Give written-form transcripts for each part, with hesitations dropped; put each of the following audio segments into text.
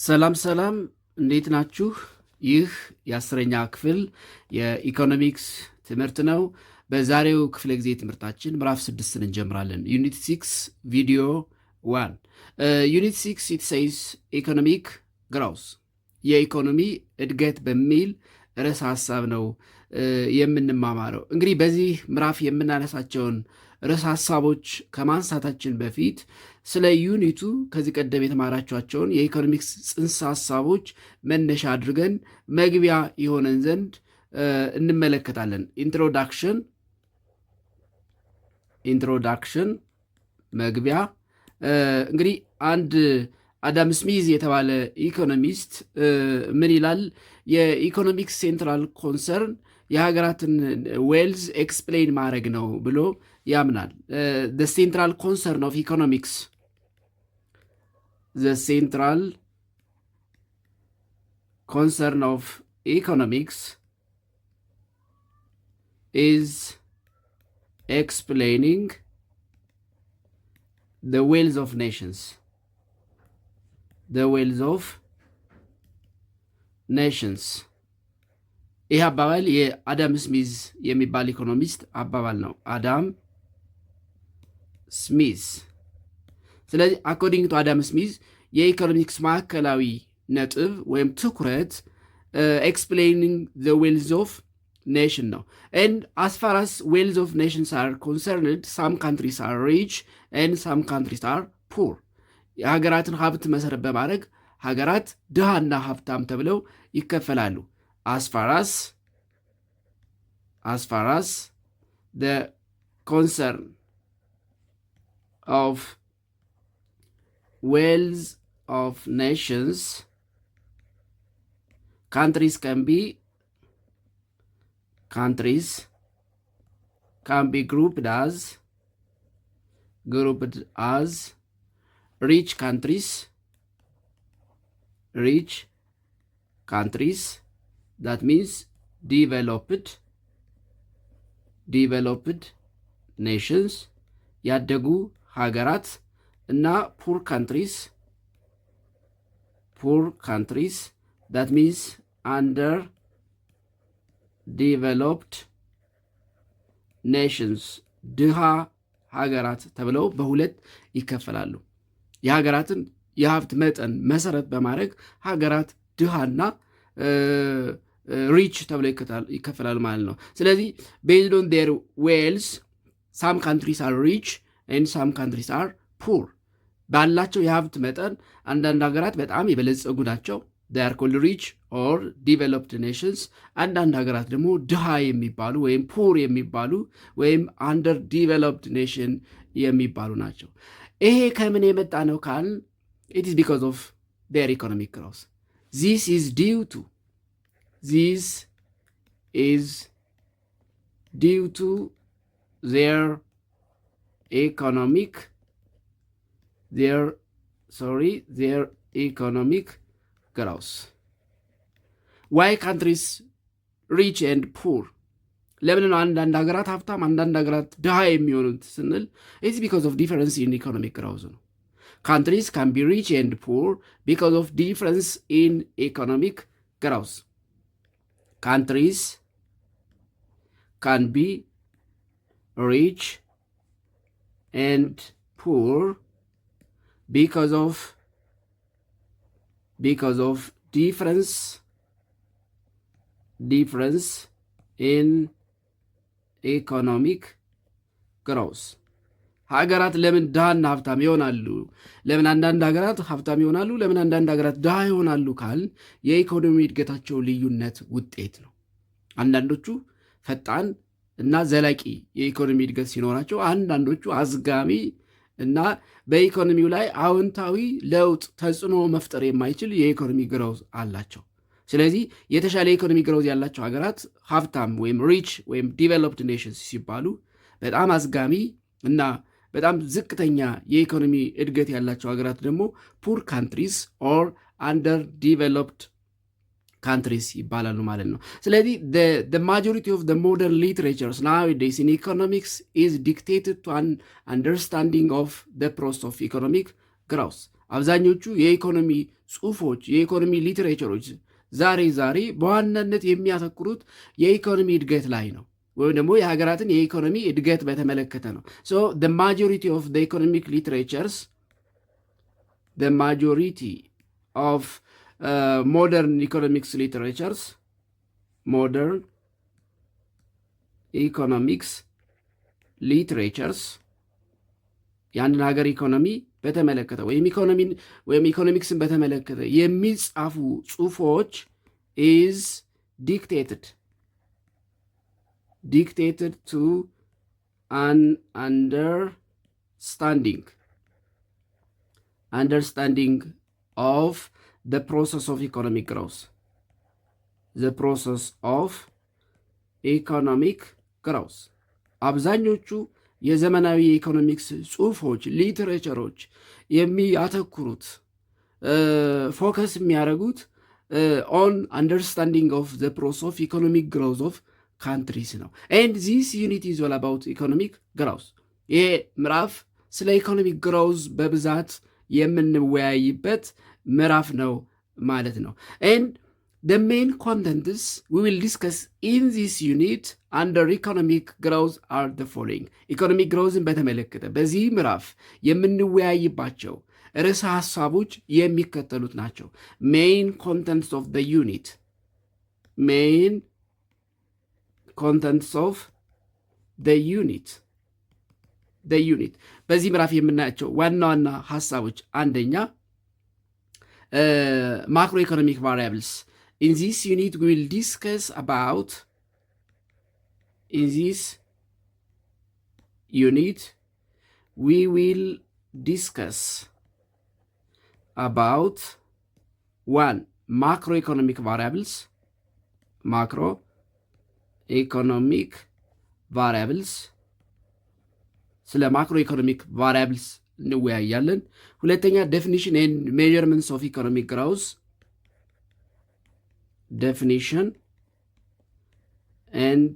ሰላም ሰላም፣ እንዴት ናችሁ? ይህ የ10ኛ ክፍል የኢኮኖሚክስ ትምህርት ነው። በዛሬው ክፍለ ጊዜ ትምህርታችን ምዕራፍ 6ን እንጀምራለን። ዩኒት 6 ቪዲዮ 1 ዩኒት 6 it says ኢኮኖሚክ ግሮውዝ የኢኮኖሚ እድገት በሚል ርዕሰ ሐሳብ ነው የምንማማረው። እንግዲህ በዚህ ምዕራፍ የምናነሳቸውን ርዕሰ ሐሳቦች ከማንሳታችን በፊት ስለ ዩኒቱ ከዚህ ቀደም የተማራችኋቸውን የኢኮኖሚክስ ጽንሰ ሐሳቦች መነሻ አድርገን መግቢያ የሆነን ዘንድ እንመለከታለን። ኢንትሮዳክሽን መግቢያ። እንግዲህ አንድ አዳም ስሚዝ የተባለ ኢኮኖሚስት ምን ይላል? የኢኮኖሚክስ ሴንትራል ኮንሰርን የሀገራትን ዌልዝ ኤክስፕሌን ማድረግ ነው ብሎ ያምናል። the central concern of economics is explaining the wealth of nations. ይህ አባባል የአዳም ስሚዝ የሚባል ኢኮኖሚስት አባባል ነው። አዳም ስሚዝ። ስለዚህ አኮርዲንግ ቱ አዳም ስሚዝ የኢኮኖሚክስ ማዕከላዊ ነጥብ ወይም ትኩረት ኤክስፕሌኒንግ ዘ ዌልዝ ኦፍ ኔሽን ነው። ኤንድ አስ ፋር አስ ዌልዝ ኦፍ ኔሽንስ አር ኮንሰርንድ ሳም ካንትሪስ አር ሪች ኤንድ ሳም ካንትሪስ አር ፑር። የሀገራትን ሀብት መሰረት በማድረግ ሀገራት ድሃና ሀብታም ተብለው ይከፈላሉ። as far as the concern of wealth of nations, countries can be grouped as rich countries, that means developed nations, ያደጉ ሀገራት እና poor countries, that means underdeveloped nations, ድሃ ሀገራት ተብለው በሁለት ይከፈላሉ። የሀገራትን የሀብት መጠን መሰረት በማድረግ ሀገራት ድሃና ሪች ተብሎ ይከፈላል ማለት ነው። ስለዚህ ቤዝድ ኦን ዴር ዌልስ ሳም ካንትሪስ አር ሪች ኤንድ ሳም ካንትሪስ አር ፑር። ባላቸው የሀብት መጠን አንዳንድ ሀገራት በጣም የበለጸጉ ናቸው፣ they are called rich or developed nations። አንዳንድ ሀገራት ደግሞ ድሃ የሚባሉ ወይም ፑር የሚባሉ ወይም አንደር ዲቨሎፕድ ኔሽን የሚባሉ ናቸው። ይሄ ከምን የመጣ ነው ካል it is because of their economic growth. This is due to their economic growth. Why countries rich and poor? ለምን ነው አንዳንድ ሀገራት ሀብታም አንዳንድ ሀገራት ድሃ የሚሆኑት ስንል it's because of difference in economic growth ነው። Countries can be rich and poor because of difference in economic growth. Countries can be rich and poor because of difference in economic growth. ሀገራት ለምን ድሃና ሀብታም ይሆናሉ? ለምን አንዳንድ ሀገራት ሀብታም ይሆናሉ? ለምን አንዳንድ ሀገራት ድሃ ይሆናሉ ካል የኢኮኖሚ እድገታቸው ልዩነት ውጤት ነው። አንዳንዶቹ ፈጣን እና ዘላቂ የኢኮኖሚ እድገት ሲኖራቸው፣ አንዳንዶቹ አዝጋሚ እና በኢኮኖሚው ላይ አዎንታዊ ለውጥ ተጽዕኖ መፍጠር የማይችል የኢኮኖሚ ግሮዝ አላቸው። ስለዚህ የተሻለ የኢኮኖሚ ግሮዝ ያላቸው ሀገራት ሀብታም ወይም ሪች ወይም ዲቨሎፕድ ኔሽንስ ሲባሉ፣ በጣም አዝጋሚ እና በጣም ዝቅተኛ የኢኮኖሚ እድገት ያላቸው ሀገራት ደግሞ ፑር ካንትሪስ ኦር አንደር ዲቨሎፕድ ካንትሪስ ይባላሉ ማለት ነው። ስለዚህ the majority of the modern literatures nowadays in economics is dictated to an understanding of the process of economic growth. አብዛኞቹ የኢኮኖሚ ጽሑፎች፣ የኢኮኖሚ ሊትሬቸሮች ዛሬ በዋናነት የሚያተኩሩት የኢኮኖሚ እድገት ላይ ነው፣ ወይም ደግሞ የሀገራትን የኢኮኖሚ እድገት በተመለከተ ነው። ሶ the majority of the economic literatures, the majority of modern economics literatures, modern economics literatures የአንድን ሀገር ኢኮኖሚ በተመለከተ ወይም ኢኮኖሚክስን በተመለከተ የሚጻፉ ጽሑፎች is dictated to an understanding of the process of economic growth. The process of economic growth. አብዛኞቹ የዘመናዊ የኢኮኖሚክስ ጽሑፎች፣ ሊትሬቸሮች የሚያተኩሩት ፎከስ የሚያደርጉት ኦን አንደርስታንዲንግ ኦፍ ዘ ፕሮሰስ ኦፍ ኢኮኖሚክ ግሮዝ ኦፍ ካንትሪስ ነው። ኤንድ ዚስ ዩኒት ኢዝ ኦል አባውት ኢኮኖሚክ ግሮዝ። ይሄ ምዕራፍ ስለ ኢኮኖሚክ ግሮዝ በብዛት የምንወያይበት ምዕራፍ ነው ማለት ነው። ኤንድ the main contents we will discuss in this unit under economic growth are the following. ኢኮኖሚክ ግሮዝን በተመለከተ በዚህ ምዕራፍ የምንወያይባቸው ርዕሰ ሐሳቦች የሚከተሉት ናቸው። main contents of the unit በዚህ ምዕራፍ የምናያቸው ዋና ዋና ሐሳቦች፣ አንደኛ ማክሮ ኢኮኖሚክ ቫሪያብልስ. In this unit, we will discuss about one, macroeconomic variables. ስለ macroeconomic variables እንወያያለን። ሁለተኛ definition and measurements of economic growth. Definition and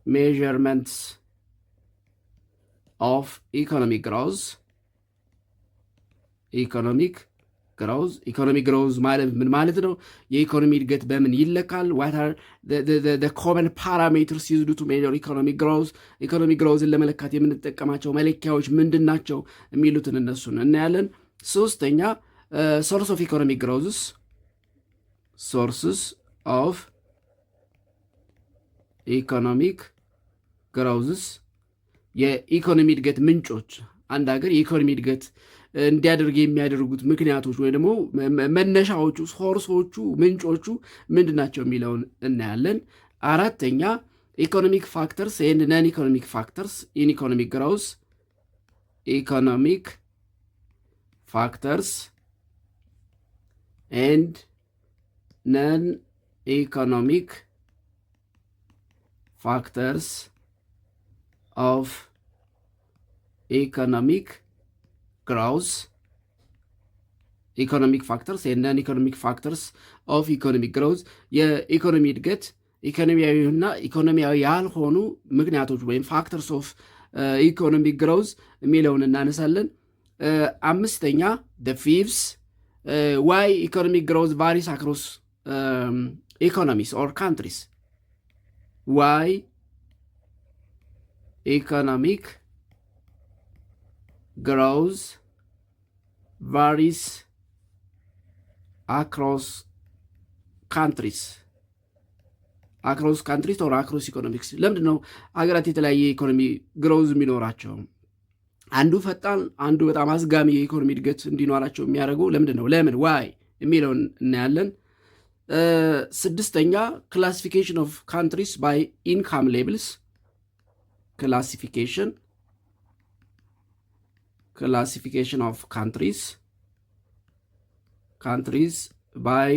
measurements of economic growth. Economic growth ማለት ምን ማለት ነው? የኢኮኖሚ እድገት በምን ይለካል? what are the common parameters used to measure economic growth? economic growthን ለመለካት የምንጠቀማቸው መለኪያዎች ምንድን ናቸው የሚሉትን እነሱን እናያለን። ሶስተኛ source of economic growth. sources of economic growth የኢኮኖሚ እድገት ምንጮች፣ አንድ ሀገር የኢኮኖሚ እድገት እንዲያደርግ የሚያደርጉት ምክንያቶች ወይ ደግሞ መነሻዎቹ፣ ሶርሶቹ፣ ምንጮቹ ምንድናቸው የሚለውን እናያለን። አራተኛ ኢኮኖሚክ ፋክተርስ ኤንድ ነን ኢኮኖሚክ ፋክተርስ ኢን ኢኮኖሚክ ግሮውዝ። ኢኮኖሚክ ፋክተርስ ኤንድ non-economic factors of economic growth. Economic factors and non-economic factors of economic growth. የኢኮኖሚ እድገት ኢኮኖሚያዊና ኢኮኖሚያዊ ያልሆኑ ምክንያቶች ወይም ፋክተርስ ኦፍ ኢኮኖሚክ ግሮውዝ የሚለውን እናነሳለን። አምስተኛ the fifth why economic growth varies across economies or countries. Why economic growth varies across countries or across economics. ለምንድን ነው ሀገራት የተለያየ ኢኮኖሚ ግሮዝ የሚኖራቸው? አንዱ ፈጣን፣ አንዱ በጣም አስጋሚ የኢኮኖሚ እድገት እንዲኖራቸው የሚያደርገው ለምንድን ነው? ለምን ዋይ የሚለውን እናያለን። ስድስተኛ ክላሲፊኬሽን ኦፍ ካንትሪስ ባይ ኢንካም ሌብልስ። ክላሲፊኬሽን ኦፍ ካንትሪስ ባይ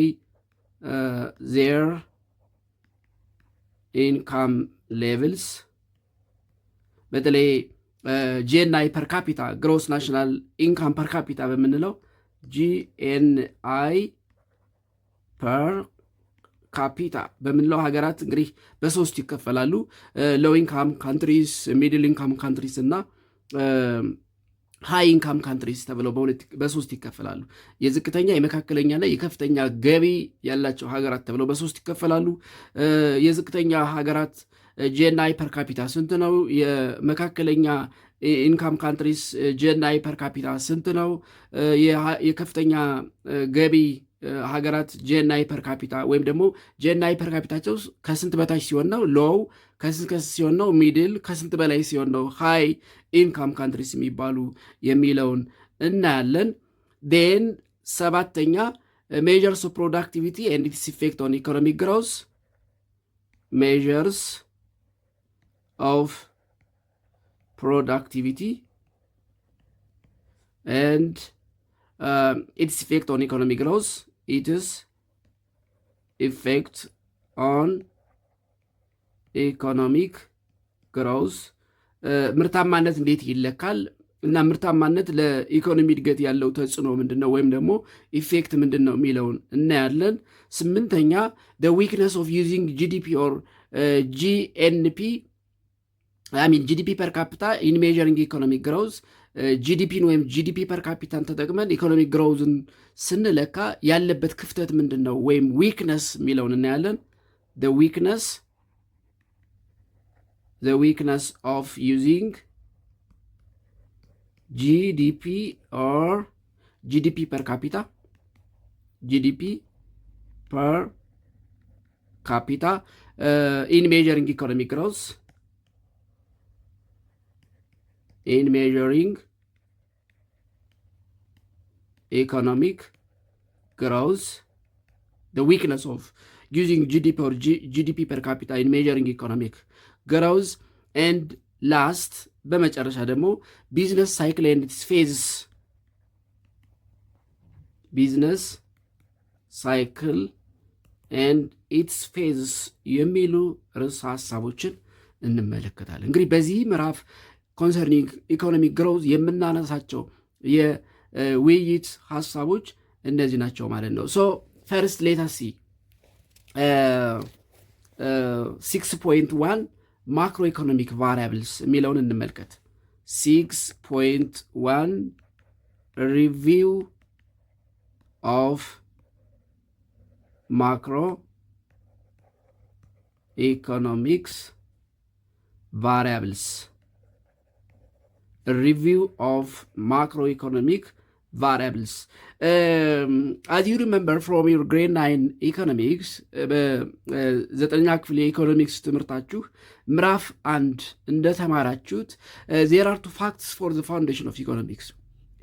ዜር ኢንካም ሌቭልስ። በተለይ ጂኤንአይ ፐር ካፒታ ግሮስ ናሽናል ኢንካም ፐር ካፒታ በምንለው ጂኤንአይ ፐር ካፒታ በምንለው ሀገራት እንግዲህ በሶስት ይከፈላሉ። ሎው ኢንካም ካንትሪስ፣ ሚድል ኢንካም ካንትሪስ እና ሃይ ኢንካም ካንትሪስ ተብለው በሶስት ይከፈላሉ። የዝቅተኛ የመካከለኛና የከፍተኛ ገቢ ያላቸው ሀገራት ተብለው በሶስት ይከፈላሉ። የዝቅተኛ ሀገራት ጂኤንአይ ፐር ካፒታ ስንት ነው? የመካከለኛ ኢንካም ካንትሪስ ጂኤንአይ ፐር ካፒታ ስንት ነው? የከፍተኛ ገቢ ሀገራት ጂኤንአይ ፐር ካፒታ ወይም ደግሞ ጂኤንአይ ፐር ካፒታቸው ከስንት በታች ሲሆን ነው ሎው፣ ከስንት ሲሆን ነው ሚድል፣ ከስንት በላይ ሲሆን ነው ሃይ ኢንካም ካንትሪስ የሚባሉ የሚለውን እናያለን። ዴን ሰባተኛ ሜጀርስ ኦፍ ፕሮዳክቲቪቲ ኤንድ ኢትስ ኢፌክት ኦን ኢኮኖሚክ ግሮዝ። ሜጀርስ ኦፍ productivity and its effect on economic growth. Its effect on economic growth. ምርታማነት እንዴት ይለካል እና ምርታማነት ለኢኮኖሚ እድገት ያለው ተጽዕኖ ምንድነው ወይም ደግሞ ኢፌክት ምንድነው የሚለውን እናያለን። ስምንተኛ the weakness of using GDP or GNP ጂዲፒ ፐር ካፒታ ኢን ሜዠሪንግ ኢኮኖሚክ ግሮዝ። ጂዲፒን ወይም ጂዲፒ ፐር ካፒታን ተጠቅመን ኢኮኖሚክ ግሮዝን ስንለካ ያለበት ክፍተት ምንድን ነው ወይም ዊክነስ የሚለውን እናያለን። ዊክነስ ኦፍ ዩዚንግ ጂዲፒ ኦር ጂዲፒ ፐር ካፒታ ኢን ሜዠሪንግ ኢኮኖሚክ ግሮዝ in measuring economic growth, the weakness of using GDP or GDP per capita in measuring economic growth, and last በመጨረሻ ደግሞ business cycle and its phases. business cycle and its phases የሚሉ ርዕሰ ሀሳቦችን እንመለከታለን። እንግዲህ በዚህ ምዕራፍ ኮንሰርኒንግ ኢኮኖሚክ ግሮዝ የምናነሳቸው የውይይት ሀሳቦች እነዚህ ናቸው ማለት ነው። ሶ ፈርስት ሌት አስ ሲ 6.1 ማክሮ ኢኮኖሚክ ቫሪያብልስ የሚለውን እንመልከት። 6.1 ሪቪው ኦፍ ማክሮ ኢኮኖሚክስ ቫሪያብልስ review of macroeconomic variables. As you remember from your grade 9 economics, ዘጠነኛ ክፍል የኢኮኖሚክስ ትምህርታችሁ ምዕራፍ 1 እንደተማራችሁት there are two facts for the foundation of economics.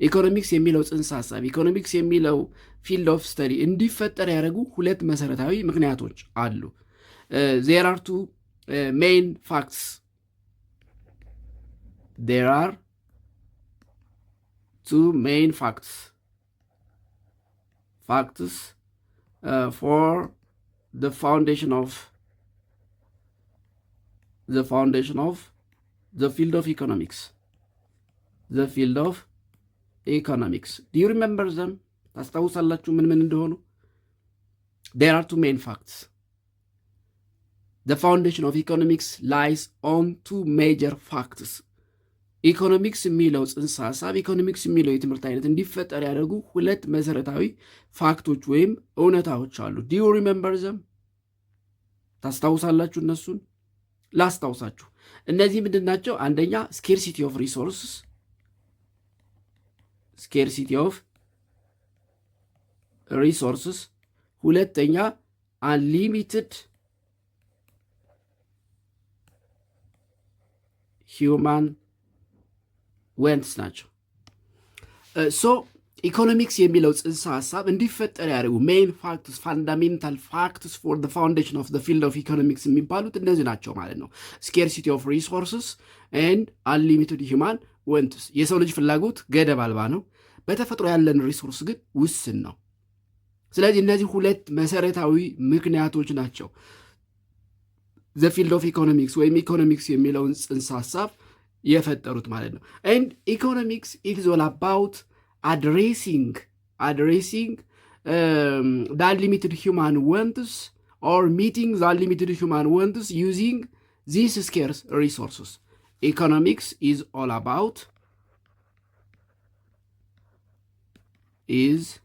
ኢኮኖሚክስ የሚለው ጽንሰ ሐሳብ ኢኮኖሚክስ የሚለው ፊልድ ኦፍ ስተዲ እንዲፈጠር ያደረጉ ሁለት መሰረታዊ ምክንያቶች አሉ። there are two main facts. There are two main facts for the foundation of the field of economics. Do you remember them? ታስታውሳላችሁ ምን እንደሆኑ? There are two main facts. The foundation of economics lies on two major facts. ኢኮኖሚክስ የሚለው ጽንሰ ሐሳብ ኢኮኖሚክስ የሚለው የትምህርት አይነት እንዲፈጠር ያደረጉ ሁለት መሰረታዊ ፋክቶች ወይም እውነታዎች አሉ። ዱ ዩ ሪሜምበር ዘም? ታስታውሳላችሁ እነሱን? ላስታውሳችሁ። እነዚህ ምንድን ናቸው? አንደኛ ስኬርሲቲ ኦፍ ሪሶርስስ፣ ሁለተኛ አንሊሚትድ ሂውማን ወንትስ ናቸው። ሶ ኢኮኖሚክስ የሚለው ጽንሰ ሐሳብ እንዲፈጠር ያደርጉ ሜይን ፋክትስ ፋንዳሜንታል ፋክትስ ፎር ዘ ፋውንዴሽን ኦፍ ዘ ፊልድ ኦፍ ኢኮኖሚክስ የሚባሉት እነዚህ ናቸው ማለት ነው። ስኬርሲቲ ኦፍ ሪሶርስስ ኤንድ አንሊሚትድ ሂውማን ወንትስ። የሰው ልጅ ፍላጎት ገደብ አልባ ነው፣ በተፈጥሮ ያለን ሪሶርስ ግን ውስን ነው። ስለዚህ እነዚህ ሁለት መሰረታዊ ምክንያቶች ናቸው ዘ ፊልድ ኦፍ ኢኮኖሚክስ ወይም ኢኮኖሚክስ የሚለውን ጽንሰ ሐሳብ የፈጠሩት ማለት ነው። ኤንድ ኢኮኖሚክስ ኢት ኢዝ ኦል አባውት addressing the unlimited human wants or meeting the unlimited human wants using these scarce resources. Economics is all about is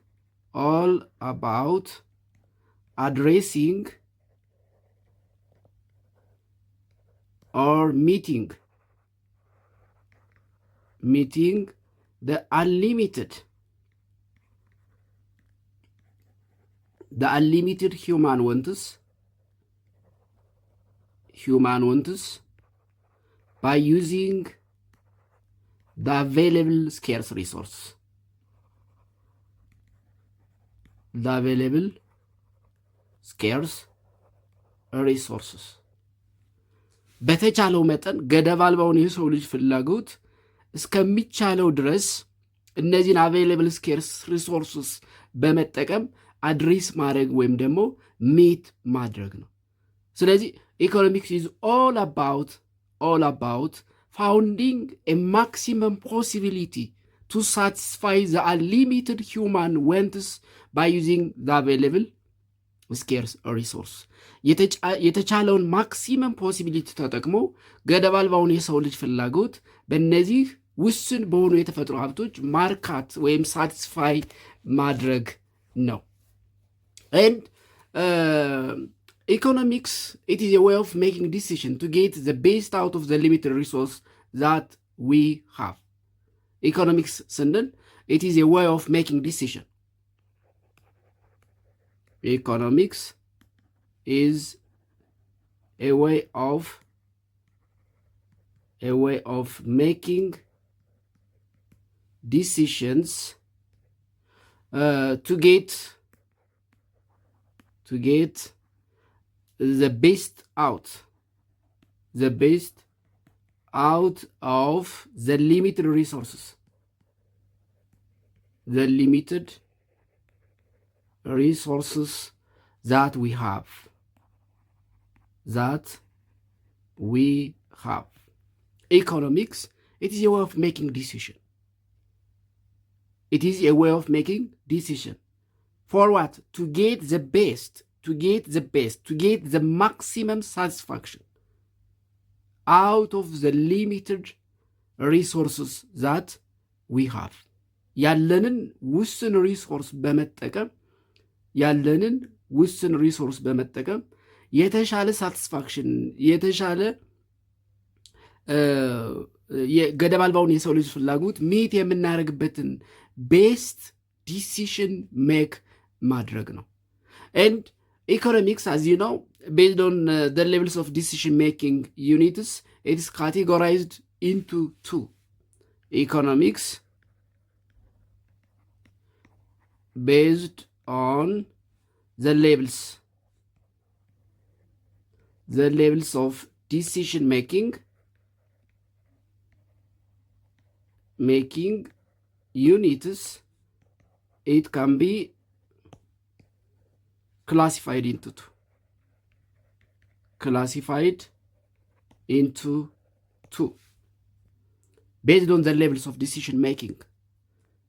all about addressing or meeting the unlimited human wants by using the available scarce resource. The available scarce resources በተቻለው መጠን ገደብ አልባውን የሰው ልጅ ፍላጎት እስከሚቻለው ድረስ እነዚህን available scarce resources በመጠቀም አድሬስ ማድረግ ወይም ደግሞ ሚት ማድረግ ነው። ስለዚህ ኢኮኖሚክስ is all about finding a maximum possibility to satisfy the unlimited human wants by using the available scarce resource. የተቻለውን ማክሲመም ፖሲቢሊቲ ተጠቅሞ ገደብ አልባውን የሰው ልጅ ፍላጎት በእነዚህ ውስን በሆኑ የተፈጥሮ ሀብቶች ማርካት ወይም ሳቲስፋይ ማድረግ ነው። and economics, it is a way of making decision to get the best out of the limited resource that we have. Economics ስንል it is a way of making decision. Economics is a way of making decisions to get the best out of the limited resources. The limited resources that we have. Economics, it is a way of making decision. It is a way of making decision. For what? To get the best, to get the maximum satisfaction out of the limited resources that we have. ያለንን ውስን ሪሶርስ በመጠቀም የተሻለ ሳቲስፋክሽን የተሻለ ገደብ አልባውን የሰው ልጅ ፍላጎት ሚት የምናደርግበትን ቤስት ዲሲሽን ሜክ ማድረግ ነው። and economics, as you know, based on the levels of decision making units, it is categorized into two. Economics based on the levels of decision making units, it can be classified into two based on the levels of decision making.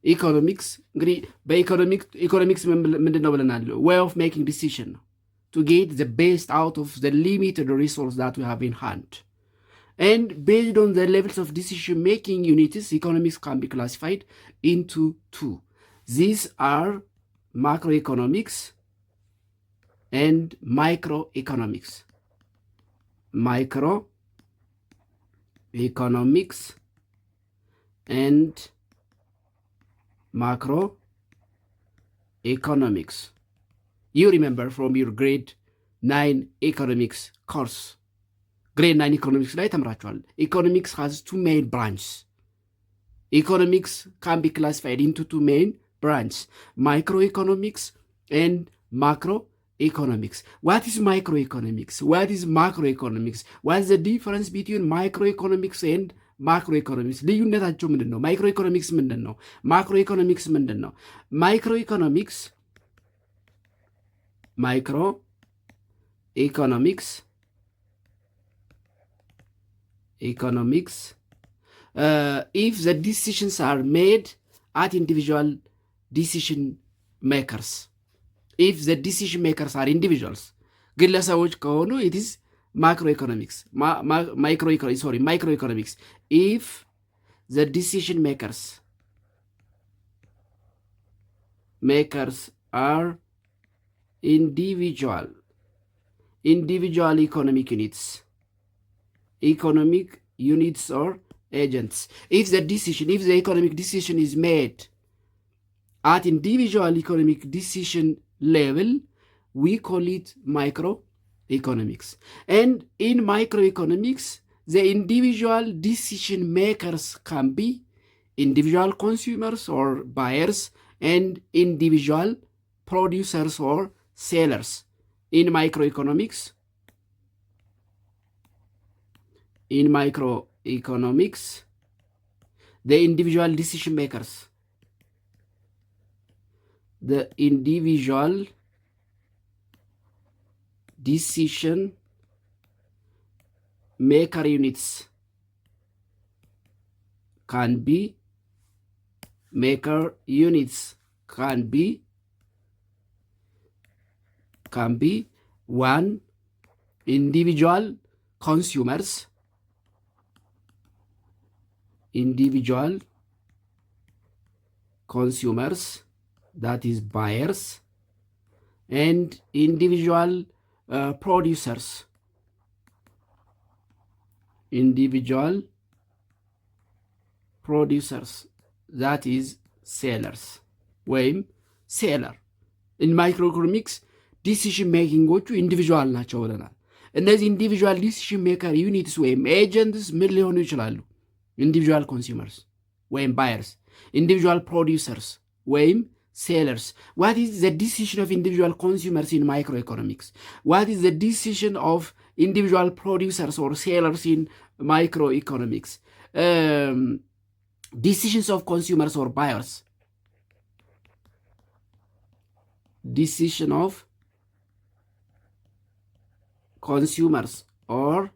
ኢኮኖሚክስ እንግዲህ በኢኮኖሚክስ ምንድን ነው ብለናል? way of making decision to get the best out of the limited resource that we have in hand. And based on the levels of decision making units, economics can be classified into two. These are macroeconomics and microeconomics. Microeconomics and macroeconomics. You remember from your grade 9 economics course. Grade 9 economics ላይ ተምራችኋል። Economics has two main branches. Economics can be classified into two main branches, microeconomics and macroeconomics. What is microeconomics? What is macroeconomics? What is the difference between microeconomics and ማክሮኢኮኖሚክስ? ልዩነታቸው ምንድን ነው? ማይክሮኢኮኖሚክስ ምንድን ነው? ማክሮኢኮኖሚክስ ምንድን ነው? ማይክሮኢኮኖሚክስ if the decisions are made at individual decision makers. If the decision makers are individuals, ግለሰቦች ከሆኑ it is microeconomics. If the decision makers makers are individual economic units or agents. If the economic decision is made at individual economic decision level, we call it microeconomics. And in microeconomics, the individual decision makers can be individual consumers or buyers and individual producers or sellers. In microeconomics, the individual decision makers, the individual decision maker units can be one, individual consumers, that is buyers, and individual producers, that is sellers ወይም ሴለር። ኢን ማይክሮኢኮኖሚክስ ዲሲሽን ሜኪንጎቹ ኢንዲቪዥዋል ናቸው ብለናል። እነዚህ ኢንዲቪዥዋል ዲሲሽን ሜከር ዩኒትስ ወይም ኤጀንትስ ምን ሊሆኑ ይችላሉ? ኢንዲቪዥዋል ኮንሱመርስ ወይም ባየርስ፣ ኢንዲቪዥዋል ፕሮዲውሰርስ ወይም sellers. What is the decision of individual consumers in microeconomics? What is the decision of individual producers or sellers in microeconomics? Decisions of consumers or buyers. Decision of consumers or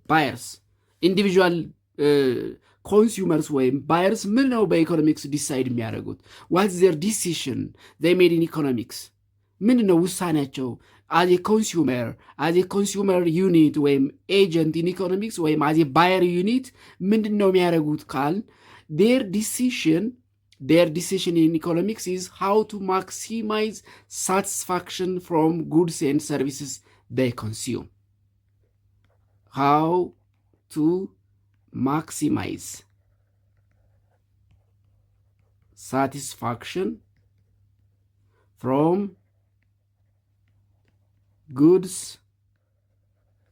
buyers. Individual ኮንሱመርስ ወይም ባየርስ ምን ነው በኢኮኖሚክስ ዲሳይድ የሚያደርጉት? ዋት ዘር ዲሲሽን ዘይ ሜድ ኢን ኢኮኖሚክስ? ምን ነው ውሳኔያቸው? አዝ ኮንሱመር ዩኒት ወይም ኤጀንት ኢን ኢኮኖሚክስ ወይም አዝ ባየር ዩኒት ምንድን ነው የሚያደርጉት ካል ዴር ዲሲሽን ኢን ኢኮኖሚክስ ኢዝ ሃው ቱ ማክሲማይዝ ሳቲስፋክሽን ፍሮም ጉድስ ኤንድ ሰርቪስስ ዴይ ኮንሱም። ሃው ቱ maximize satisfaction from goods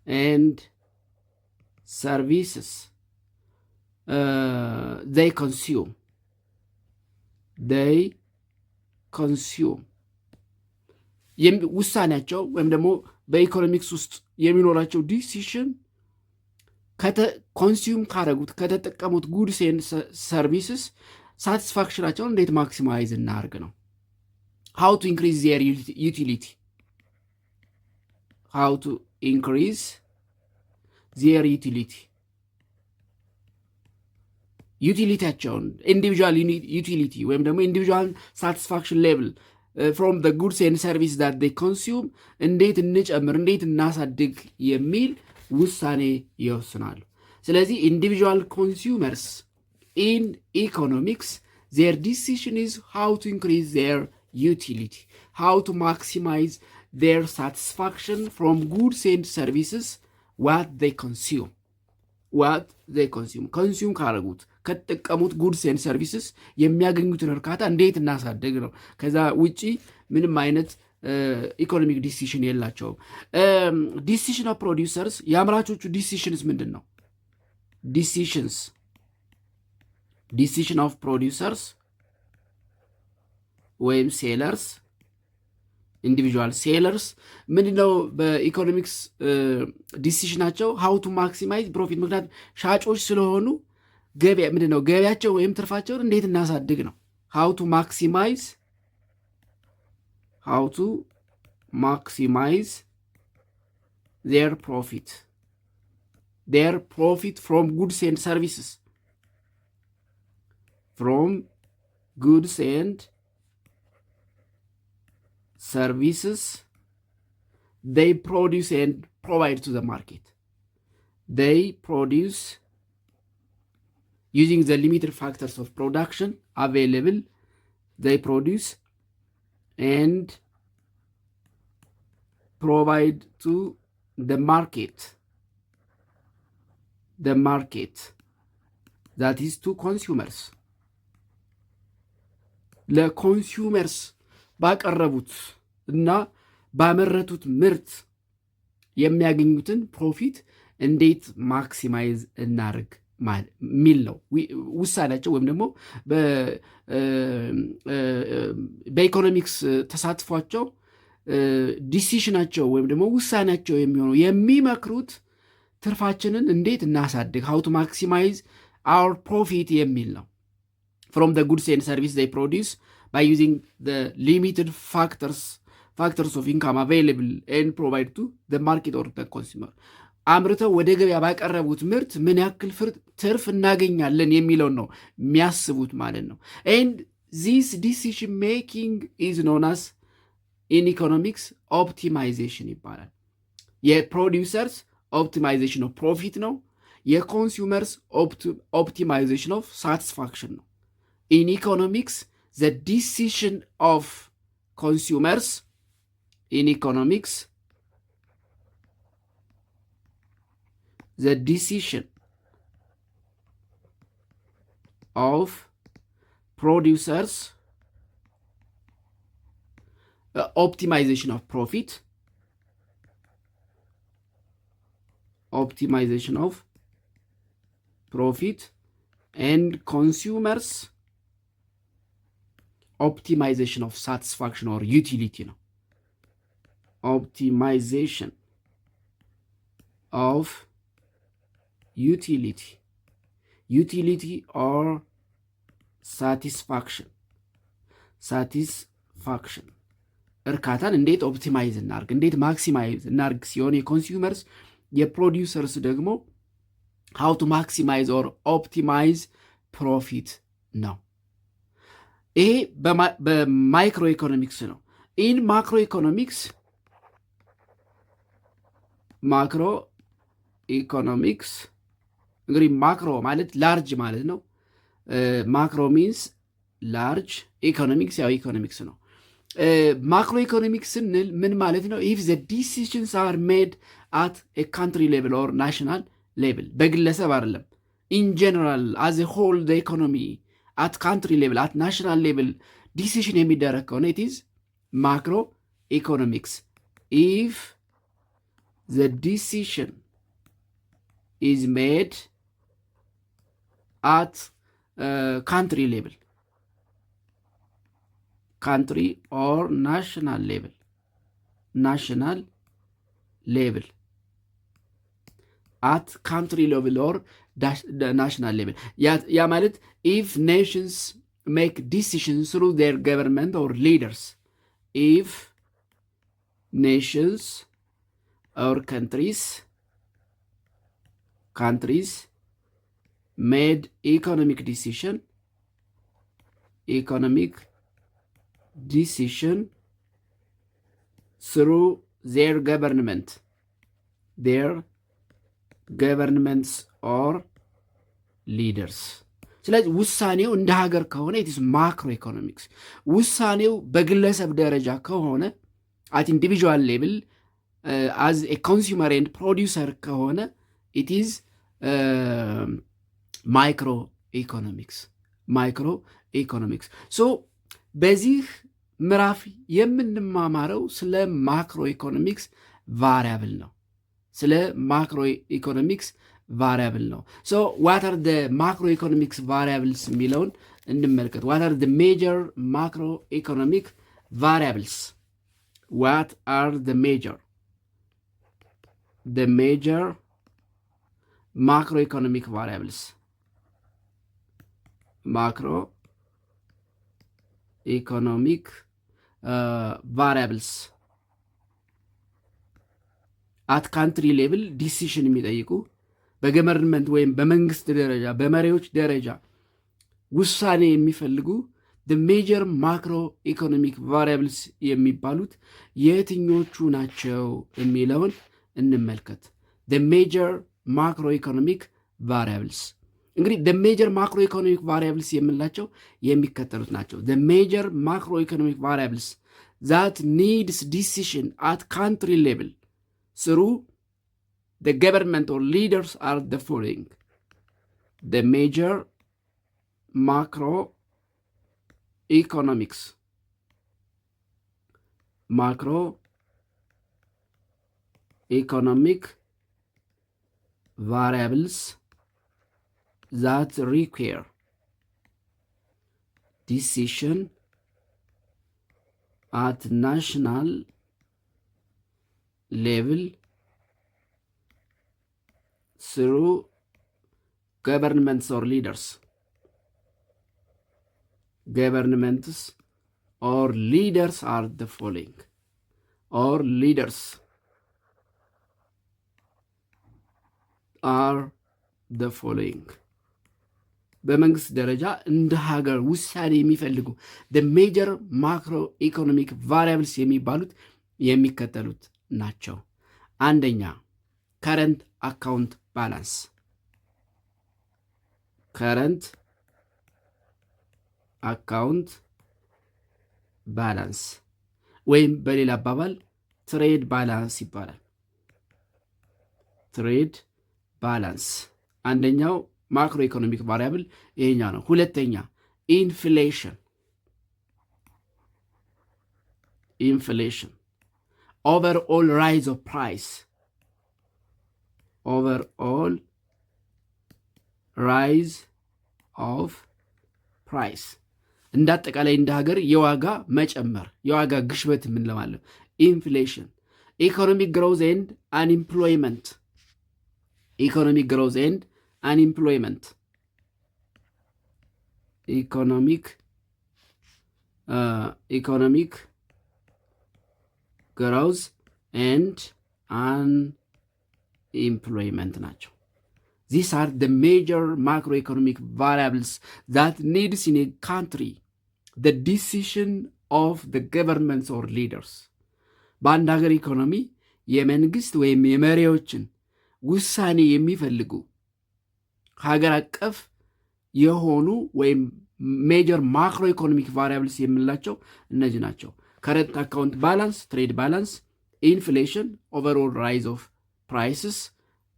and services they consume. ውሳኔያቸው ወይም ደግሞ በኢኮኖሚክስ ውስጥ የሚኖራቸው ዲሲሽን ኮንሱም ካደረጉት ከተጠቀሙት ጉድስ ኤንድ ሰርቪስስ ሳቲስፋክሽናቸውን እንዴት ማክሲማይዝ እናርግ ነው። ሃው ቱ ኢንክሪዝ ዜር ዩቲሊቲ ዩቲሊቲያቸውን ኢንዲቪዥዋል ዩቲሊቲ ወይም ደግሞ ኢንዲቪዥዋል ሳቲስፋክሽን ሌቭል ፍሮም ዘ ጉድስ ኤንድ ሰርቪስ ዛት ዴይ ኮንሱም እንዴት እንጨምር፣ እንዴት እናሳድግ የሚል ውሳኔ ይወስናሉ። ስለዚህ ኢንዲቪዥዋል ኮንሱመርስ ኢን ኢኮኖሚክስ ዜር ዲሲሽን ኢዝ ሃው ቱ ኢንክሪዝ ዜር ዩቲሊቲ ሃው ቱ ማክሲማይዝ ዜር ሳቲስፋክሽን ፍሮም ጉድስ ኤንድ ሰርቪስስ ዋት ዜይ ኮንሱም ኮንሱም ካረጉት ከተጠቀሙት ጉድስ ኤንድ ሰርቪስስ የሚያገኙትን እርካታ እንዴት እናሳደግ ነው። ከዛ ውጪ ምንም አይነት ኢኮኖሚክ ዲሲሽን የላቸውም። ዲሲሽን ኦፍ ፕሮዲውሰርስ የአምራቾቹ ዲሲሽንስ ምንድን ነው? ዲሲሽን ኦፍ ፕሮዲውሰርስ ወይም ሴለርስ፣ ኢንዲቪዥዋል ሴለርስ ምንድን ነው? በኢኮኖሚክስ ዲሲሽናቸው ሃው ቱ ማክሲማይዝ ፕሮፊት፣ ምክንያቱም ሻጮች ስለሆኑ ገበያ ምንድን ነው ገበያቸው ወይም ትርፋቸውን እንዴት እናሳድግ ነው። ሃው ቱ maximize their profit from goods and services, they produce and provide to the market. They produce using the limited factors of production available they produce and provide to the market that is to consumers ለኮንሱመርስ ባቀረቡት እና ባመረቱት ምርት የሚያገኙትን ፕሮፊት እንዴት ማክሲማይዝ እናርግ ሚል ነው ውሳኔያቸው። ወይም ደግሞ በኢኮኖሚክስ ተሳትፏቸው ዲሲሽናቸው ወይም ደግሞ ውሳኔያቸው የሚሆነው የሚመክሩት ትርፋችንን እንዴት እናሳድግ how to maximize our profit የሚል ነው። from the goods and services they produce by using the limited factors of income available and provide to the market or the consumer አምርተው ወደ ገበያ ባቀረቡት ምርት ምን ያክል ትርፍ እናገኛለን የሚለውን ነው የሚያስቡት ማለት ነው። and this decision making is known as in economics optimization ይባላል። የፕሮዲውሰርስ ኦፕቲማይዜሽን ኦፍ ፕሮፊት ነው። የኮንሱመርስ ኦፕቲማይዜሽን ኦፍ ሳቲስፋክሽን ነው። in economics the decision of consumers in economics the decision of producers optimization of profit and consumers optimization of satisfaction or utility ነው። optimization of utility or satisfaction እርካታን እንዴት ኦፕቲማይዝ እናርግ እንዴት ማክሲማይዝ እናርግ ሲሆን የኮንሱመርስ የፕሮዲውሰርስ ደግሞ how to maximize or optimize profit ነው። ይሄ በማይክሮ ኢኮኖሚክስ ነው። ኢን ማክሮ ኢኮኖሚክስ እንግዲህ ማክሮ ማለት ላርጅ ማለት ነው። ማክሮ ሚንስ ላርጅ፣ ኢኮኖሚክስ ያው ኢኮኖሚክስ ነው። ማክሮ ኢኮኖሚክስ ስንል ምን ማለት ነው? ኢፍ ዘ ዲሲዥንስ አር ሜድ አት ኤ ካንትሪ ሌቭል ኦር ናሽናል ሌቭል፣ በግለሰብ አይደለም፣ ኢን ጀነራል አዝ ኤ ሆል ዘ ኢኮኖሚ አት ካንትሪ ሌቭል አት ናሽናል ሌቭል ዲሲዥን የሚደረግ ከሆነ ኢት ኢዝ ማክሮ ኢኮኖሚክስ። ኢፍ ዘ ዲሲዥን ኢዝ ሜድ አት ካንትሪ ሌቭል country or national level at country level or national level ያ ማለት if nations make decisions through their government or leaders, if nations or countries made economic decision through their governments or leaders. ስለዚህ ውሳኔው እንደ ሀገር ከሆነ ኢትስ ማክሮ ኢኮኖሚክስ። ውሳኔው በግለሰብ ደረጃ ከሆነ አት ኢንዲቪዥዋል ሌቭል አዝ ኤ ኮንሱመር ኤንድ ፕሮዲውሰር ከሆነ ኢትዝ ማይክሮ ኢኮኖሚክስ። ሶ በዚህ ምዕራፍ የምንማማረው ስለ ማክሮ ኢኮኖሚክስ ቫሪያብል ነው። ሶ ዋት አር ደ ማክሮ ኢኮኖሚክስ ቫሪያብልስ የሚለውን እንመልከት። ዋት አር ደ ሜጀር ማክሮ ኢኮኖሚክ ቫሪያብልስ? ዋት አር ደ ሜጀር ማክሮ ኢኮኖሚክ ቫሪያብልስ? ማክሮ ኢኮኖሚክ ቫሪያብልስ አት ካንትሪ ሌቭል ዲሲሽን የሚጠይቁ በገቨርንመንት ወይም በመንግስት ደረጃ በመሪዎች ደረጃ ውሳኔ የሚፈልጉ ሜጀር ማክሮ ኢኮኖሚክ ቫሪያብልስ የሚባሉት የትኞቹ ናቸው የሚለውን እንመልከት። ሜጀር ማክሮ ኢኮኖሚክ ቫሪያብልስ እንግዲህ the major macroeconomic variables የምንላቸው የሚከተሉት ናቸው። the major macroeconomic variables that needs decision at country level through the government or leaders are the following. The major macroeconomic variables that require decision at national level through governments or leaders. Governments or leaders are the following. Or leaders are the following. በመንግስት ደረጃ እንደ ሀገር ውሳኔ የሚፈልጉ the major macroeconomic variables የሚባሉት የሚከተሉት ናቸው። አንደኛ current account balance. current account balance ወይም በሌላ አባባል ትሬድ ባላንስ ይባላል። ትሬድ ባላንስ አንደኛው ማክሮ ኢኮኖሚክ ቫሪያብል ይሄኛው ነው። ሁለተኛ ኢንፍሌሽን overall rise of price overall rise of price እንዳጠቃላይ እንደ ሀገር የዋጋ መጨመር የዋጋ ግሽበት ምን ለማለት ኢንፍሌሽን ኢኮኖሚክ ግሮዝ ኤንድ አንኤምፕሎይመንት economic growth and unemployment economic growth and unemployment ናቸው። These are the major macroeconomic variables that needs in a country the decision of the governments or leaders. በአንድ ሀገር ኢኮኖሚ የመንግስት ወይም የመሪዎችን ውሳኔ የሚፈልጉ ሀገር አቀፍ የሆኑ ወይም ሜጀር ማክሮ ኢኮኖሚክ ቫሪያብልስ የምንላቸው እነዚህ ናቸው። ከረንት አካውንት ባላንስ፣ ትሬድ ባላንስ፣ ኢንፍሌሽን፣ ኦቨርኦል ራይዝ ኦፍ ፕራይስስ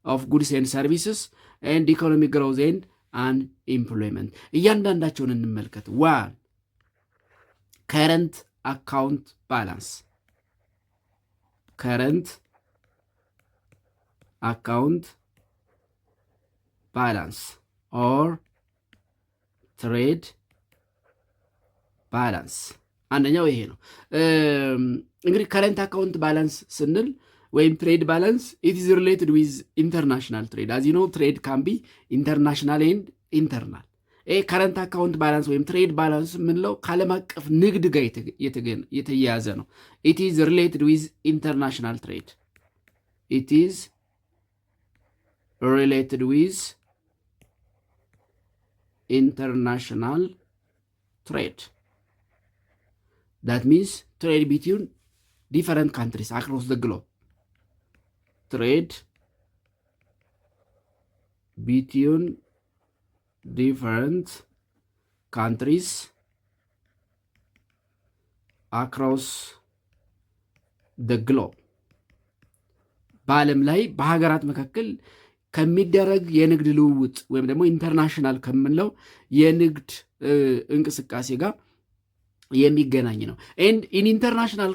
ኦፍ ጉድስ ኤንድ ሰርቪስስ ኤንድ ኢኮኖሚክ ግሮዝ ኤንድ አንኤምፕሎይመንት። እያንዳንዳቸውን እንመልከት። ዋን ከረንት አካውንት ባላንስ ከረንት account balance or trade balance አንደኛው ይሄ ነው። እንግዲህ current account balance ስንል ወይም trade balance it is related with international trade. as you know trade can be international and internal. current account balance ወይም trade balance ምንለው ከዓለም አቀፍ ንግድ ጋር የተያያዘ ነው። it is related with international trade. it is related with international trade. That means trade between different countries across the globe. Trade between different countries across the globe. በዓለም ላይ በሀገራት መካከል ከሚደረግ የንግድ ልውውጥ ወይም ደግሞ ኢንተርናሽናል ከምንለው የንግድ እንቅስቃሴ ጋር የሚገናኝ ነው። ኤንድ ኢን ኢንተርናሽናል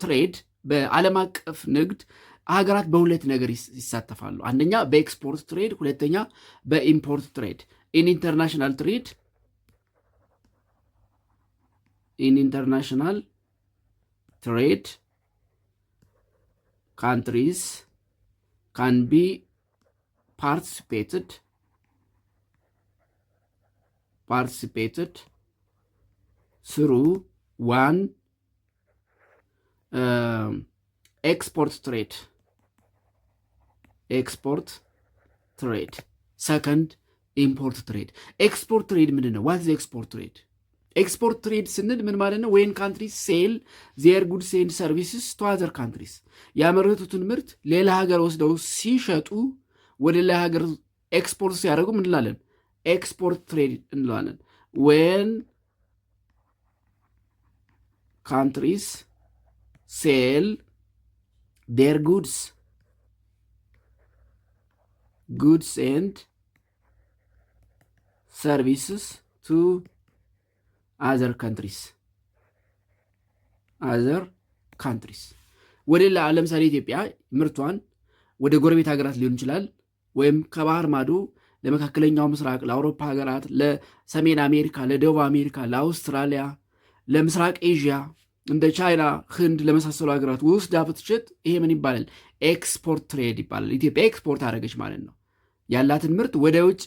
ትሬድ በዓለም አቀፍ ንግድ ሀገራት በሁለት ነገር ይሳተፋሉ። አንደኛ በኤክስፖርት ትሬድ፣ ሁለተኛ በኢምፖርት ትሬድ። ኢን ኢንተርናሽናል ትሬድ countries can be participated through one export trade, second import trade. export trade ምንድን ነው? what is export trade? export trade ስንል ምን ማለት ነው? when countries sell their goods and services to other countries ያመረቱትን ምርት ሌላ ሀገር ወስደው ሲሸጡ ወደ ሌላ ሀገር ኤክስፖርት ሲያደርጉ ምን እንላለን? ኤክስፖርት ትሬድ እንለዋለን። ዌን ካንትሪስ ሴል ዴር ጉድስ ኤንድ ሰርቪስስ ቱ አዘር ካንትሪስ ወደ ሌላ ለምሳሌ ኢትዮጵያ ምርቷን ወደ ጎረቤት ሀገራት ሊሆን ይችላል፣ ወይም ከባህር ማዶ ለመካከለኛው ምስራቅ፣ ለአውሮፓ ሀገራት፣ ለሰሜን አሜሪካ፣ ለደቡብ አሜሪካ፣ ለአውስትራሊያ፣ ለምስራቅ ኤዥያ እንደ ቻይና፣ ህንድ ለመሳሰሉ ሀገራት ውስጥ ብትሸጥ ይሄ ምን ይባላል? ኤክስፖርት ትሬድ ይባላል። ኢትዮጵያ ኤክስፖርት አደረገች ማለት ነው። ያላትን ምርት ወደ ውጭ